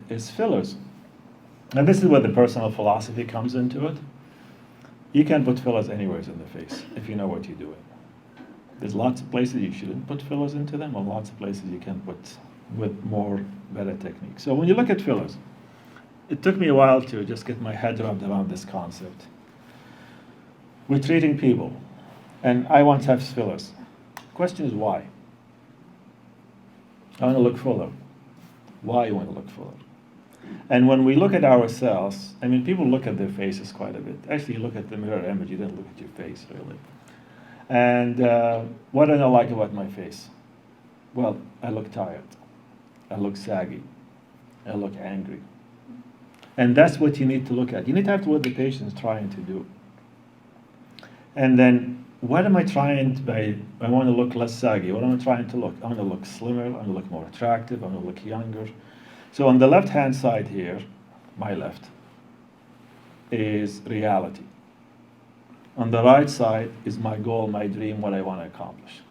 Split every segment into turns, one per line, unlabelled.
is fillers. And this is where the personal philosophy comes into it. You can put fillers anywhere in the face if you know what you're doing. There's lots of places you shouldn't put fillers into them, and lots of places you can put with more better technique. So when you look at fillers, it took me a while to just get my head wrapped around this concept. We're treating people, and I want to have fillers. Question is why? I want to look fuller. Why you want to look fuller? And when we look at ourselves, I mean, people look at their faces quite a bit. Actually, you look at the mirror image, you don't look at your face, really. And what do I like about my face? Well, I look tired. I look saggy. I look angry. And that's what you need to look at. You need to have what the patient is trying to do. And then, what am I trying to be? I want to look less saggy. What am I trying to look? I want to look slimmer. I want to look more attractive. I want to look younger. So on the left-hand side here, my left, is reality. On the right side is my goal, my dream, what I want to accomplish.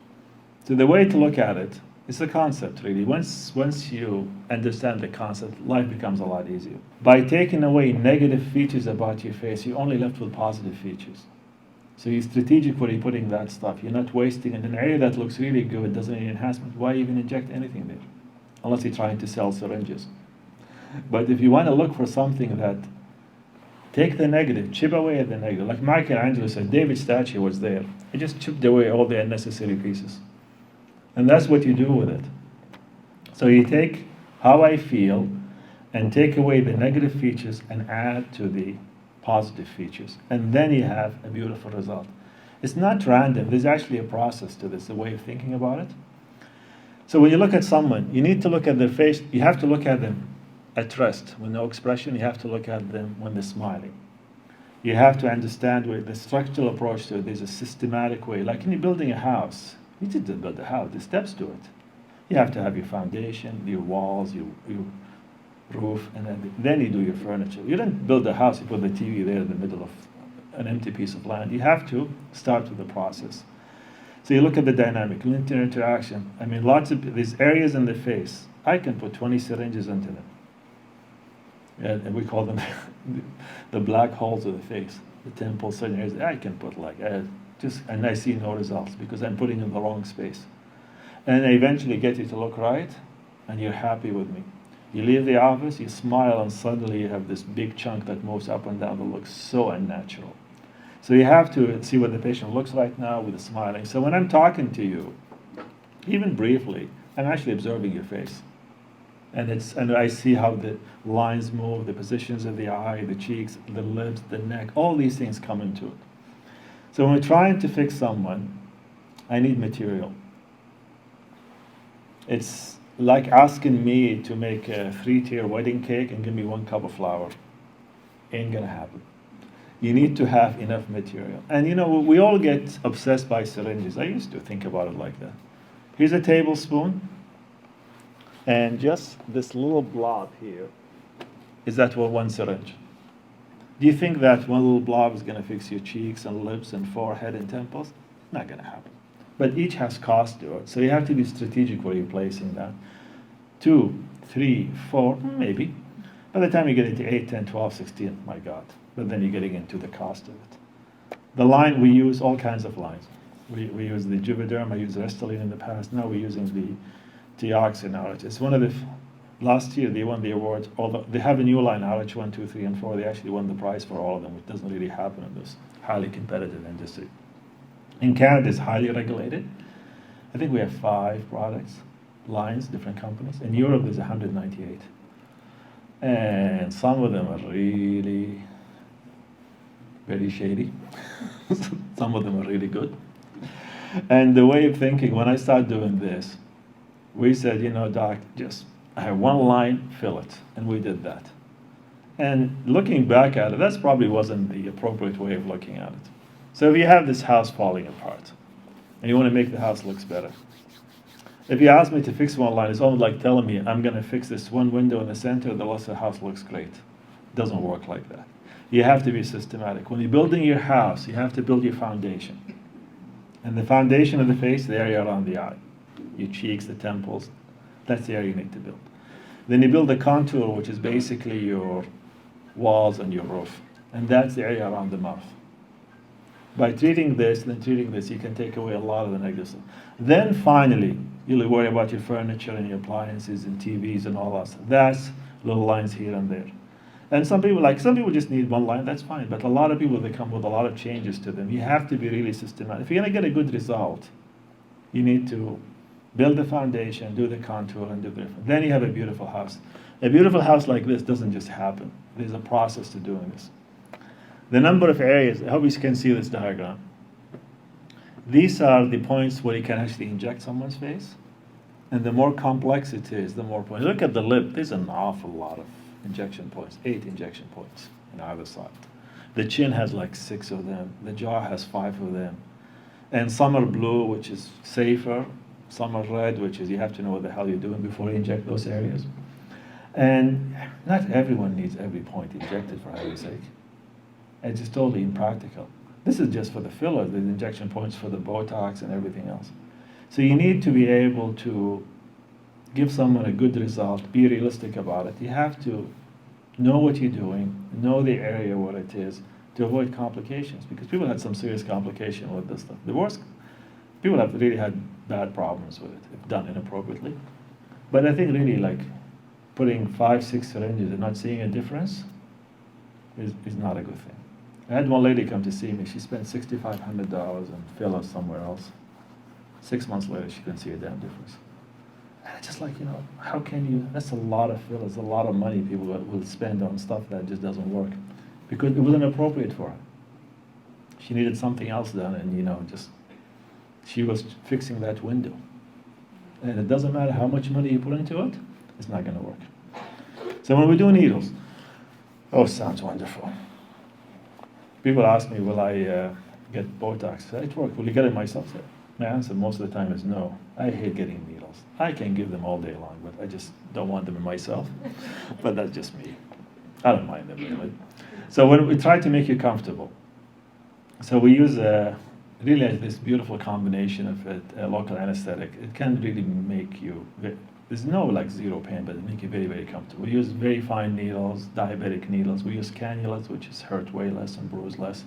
So the way to look at it is the concept, really. Once you understand the concept, life becomes a lot easier. By taking away negative features about your face, you're only left with positive features. So you're strategic when you're putting that stuff. You're not wasting in an area that looks really good, doesn't need enhancement. Why even inject anything there? Unless you're trying to sell syringes. But if you want to look for something that take the negative, chip away at the negative. Like Michelangelo said, David's statue was there. He just chipped away all the unnecessary pieces. And that's what you do with it. So you take how I feel and take away the negative features and add to the positive features. And then you have a beautiful result. It's not random. There's actually a process to this, a way of thinking about it. So when you look at someone, you need to look at their face. You have to look at them at rest with no expression. You have to look at them when they're smiling. You have to understand with the structural approach to it. There's a systematic way. Like when you're building a house, you need to build a house. There's steps to it. You have to have your foundation, your walls, your roof, and then you do your furniture. You don't build a house, you put the TV there in the middle of an empty piece of land. You have to start with the process. So you look at the dynamic, interaction. I mean, these areas in the face, I can put 20 syringes into them. And we call them the black holes of the face, the temples, certain areas. I can put and I see no results because I'm putting in the wrong space. And I eventually get you to look right, and you're happy with me. You leave the office, you smile, and suddenly you have this big chunk that moves up and down that looks so unnatural. So you have to see what the patient looks like now with the smiling. So when I'm talking to you, even briefly, I'm actually observing your face. And I see how the lines move, the positions of the eye, the cheeks, the lips, the neck, all these things come into it. So when we're trying to fix someone, I need material. It's like asking me to make a 3-tier wedding cake and give me 1 cup of flour. Ain't gonna happen. You need to have enough material. And we all get obsessed by syringes. I used to think about it like that. Here's a tablespoon, and just this little blob here, is that 1 syringe? Do you think that one little blob is going to fix your cheeks and lips and forehead and temples? Not going to happen. But each has cost to it, so you have to be strategic where you're placing that. 2, 3, 4, maybe. By the time you get into 8, 10, 12, 16, my God. But then you're getting into the cost of it. The line, we use all kinds of lines. We use the Juvederm, I used Restylane in the past, now we're using the Teoxane RH. It's one of the, last year they won the award, although they have a new line, RH 1, 2, 3, and 4, they actually won the prize for all of them, which doesn't really happen in this highly competitive industry. In Canada, it's highly regulated. I think we have 5 products, lines, different companies. In Europe, there's 198. And some of them are really very shady. Some of them are really good. And the way of thinking, when I started doing this, we said, doc, I have 1 line, fill it. And we did that. And looking back at it, that probably wasn't the appropriate way of looking at it. So if you have this house falling apart, and you want to make the house look better, if you ask me to fix 1 line, it's almost like telling me I'm going to fix this 1 window in the center, the rest of the house looks great. It doesn't work like that. You have to be systematic. When you're building your house, you have to build your foundation. And the foundation of the face, the area around the eye, your cheeks, the temples, that's the area you need to build. Then you build the contour, which is basically your walls and your roof. And that's the area around the mouth. By treating this, then treating this, you can take away a lot of the negative stuff. Then finally, you'll worry about your furniture and your appliances and TVs and all that stuff. That's little lines here and there. And some people just need one line, that's fine. But a lot of people, they come with a lot of changes to them. You have to be really systematic. If you're gonna get a good result, you need to build the foundation, do the contour, and do the different. Then you have a beautiful house. A beautiful house like this doesn't just happen. There's a process to doing this. The number of areas, I hope you can see this diagram. These are the points where you can actually inject someone's face. And the more complex it is, the more points. Look at the lip, there's an awful lot of injection points, 8 injection points on either side. The chin has like 6 of them. The jaw has 5 of them. And some are blue, which is safer. Some are red, which is you have to know what the hell you're doing before you inject those areas. And not everyone needs every point injected, for heaven's sake. It's just totally impractical. This is just for the fillers, the injection points for the Botox and everything else. So you need to be able to give someone a good result, be realistic about it. You have to know what you're doing, know the area where it is, to avoid complications. Because people had some serious complication with this stuff. The worst, people have really had bad problems with it, if done inappropriately. But I think really like putting 5, 6 syringes and not seeing a difference is not a good thing. I had one lady come to see me. She spent $6,500 on fillers somewhere else. 6 months later, she couldn't see a damn difference. And it's just like, how can you? That's a lot of fillers, a lot of money people will spend on stuff that just doesn't work. Because it wasn't appropriate for her. She needed something else done, and she was fixing that window. And it doesn't matter how much money you put into it, it's not going to work. So when we do needles, sounds wonderful. People ask me, will I get Botox? It works. Will you get it myself? My answer most of the time is no. I hate getting needles. I can give them all day long, but I just don't want them in myself. But that's just me. I don't mind them really. So when we try to make you comfortable, so we use really this beautiful combination of a local anesthetic. It can really make you, there's no zero pain, but it make you very, very comfortable. We use very fine needles, diabetic needles. We use cannulas, which is hurt way less and bruise less.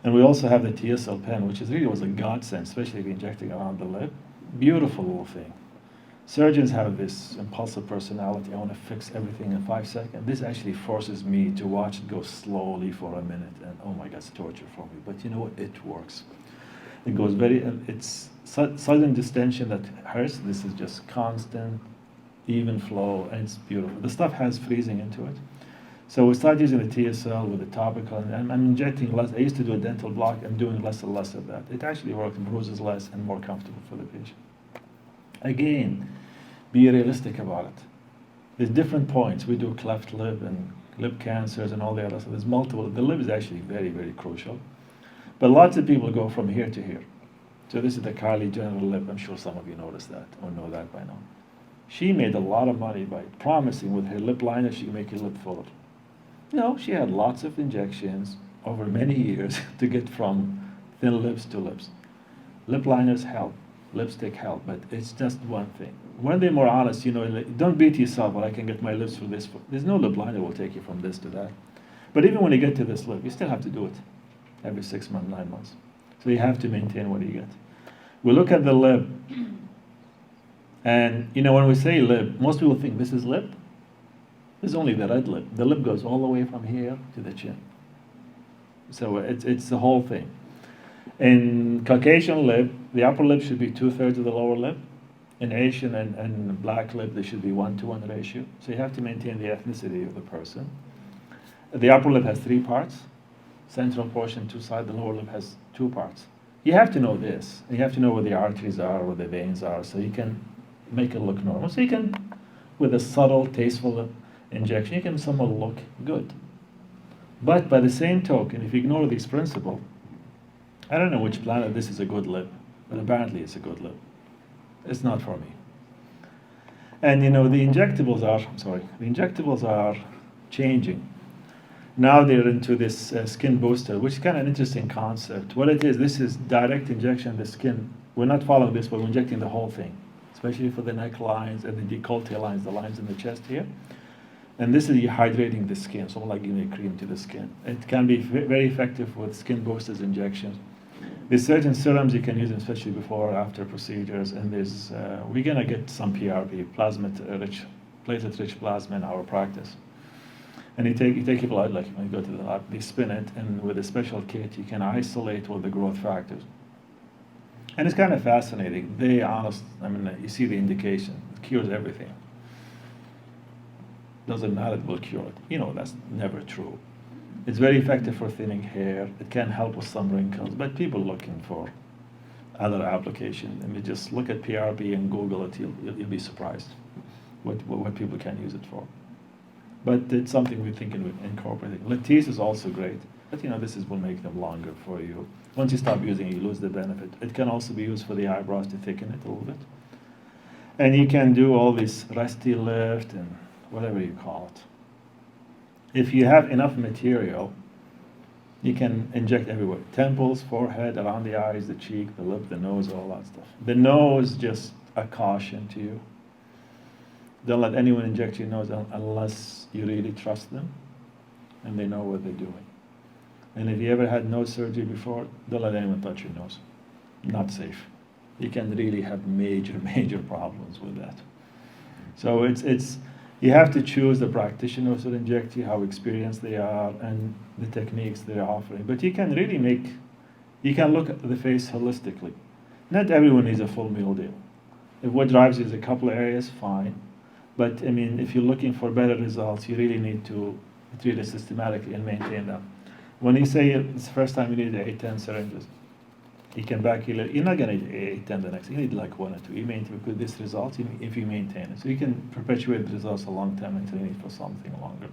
And we also have the TSL pen, which really was a godsend, especially if you're injecting around the lip. Beautiful little thing. Surgeons have this impulsive personality. I want to fix everything in 5 seconds. This actually forces me to watch it go slowly for a minute. And oh my God, it's torture for me. But you know what? It works. It goes it's sudden distension that hurts. This is just constant, even flow, and it's beautiful. The stuff has freezing into it. So we started using the TSL with the topical, and I'm injecting less. I used to do a dental block. I'm doing less and less of that. It actually works, bruises less, and more comfortable for the patient. Again, be realistic about it. There's different points. We do cleft lip and lip cancers and all the other stuff. There's multiple. The lip is actually very, very crucial. But lots of people go from here to here. So this is the Kylie Jenner lip. I'm sure some of you noticed that or know that by now. She made a lot of money by promising with her lip liner she can make your lip fuller. No, she had lots of injections over many years to get from thin lips to lips. Lip liners help, lipstick help, but it's just one thing. When they're more honest, don't beat yourself, I can get my lips for this. There's no lip liner will take you from this to that. But even when you get to this lip, you still have to do it every 6 months, 9 months. So you have to maintain what you get. We look at the lip, and when we say lip, most people think this is lip. This is only the red lip. The lip goes all the way from here to the chin. So it's the whole thing. In Caucasian lip, the upper lip should be 2/3 of the lower lip. In Asian and black lip, they should be 1-to-1 ratio. So you have to maintain the ethnicity of the person. The upper lip has 3 parts. Central portion, 2 sides. The lower lip has 2 parts. You have to know this. You have to know where the arteries are, where the veins are, so you can make it look normal. So you can, with a subtle, tasteful injection, you can somewhat look good. But by the same token, if you ignore this principle, I don't know which planet this is a good lip, but apparently it's a good lip. It's not for me. And the injectables are changing. Now they're into this skin booster, which is kind of an interesting concept. What it is, this is direct injection of the skin. We're not following this, but we're injecting the whole thing. especially for the neck lines and the décolleté lines, the lines in the chest here. And this is hydrating the skin, so like giving a cream to the skin. It can be very effective with skin boosters injections. There's certain serums you can use, especially before or after procedures, and there's we're gonna get some PRP, platelet-rich plasma in our practice. And you take your blood, like when you go to the lab, they spin it, and with a special kit, you can isolate all the growth factors. And it's kind of fascinating. You see the indication, it cures everything. Doesn't matter, it will cure it. You know, that's never true. It's very effective for thinning hair. It can help with some wrinkles, but people looking for other applications. I mean, just look at PRP and Google it. You'll be surprised what people can use it for. But it's something we're thinking of incorporating. Lattice is also great, but this will make them longer for you. Once you stop using it, you lose the benefit. It can also be used for the eyebrows to thicken it a little bit. And you can do all this rusty lift and whatever you call it. If you have enough material, you can inject everywhere. Temples, forehead, around the eyes, the cheek, the lip, the nose, all that stuff. The nose, just a caution to you. Don't let anyone inject your nose unless you really trust them and they know what they're doing. And if you ever had nose surgery before, don't let anyone touch your nose. Not safe. You can really have major, major problems with that. So you have to choose the practitioners that inject you, how experienced they are, and the techniques they're offering. But you can look at the face holistically. Not everyone needs a full meal deal. If what drives you is a couple of areas, fine. But I mean, if you're looking for better results, you really need to treat it systematically and maintain them. When you say it's the first time you need 8-10 syringes, you can you're not going to need 8-10 the next. You need like 1 or 2. You maintain with this result if you maintain it. So you can perpetuate the results a long time until you need for something longer.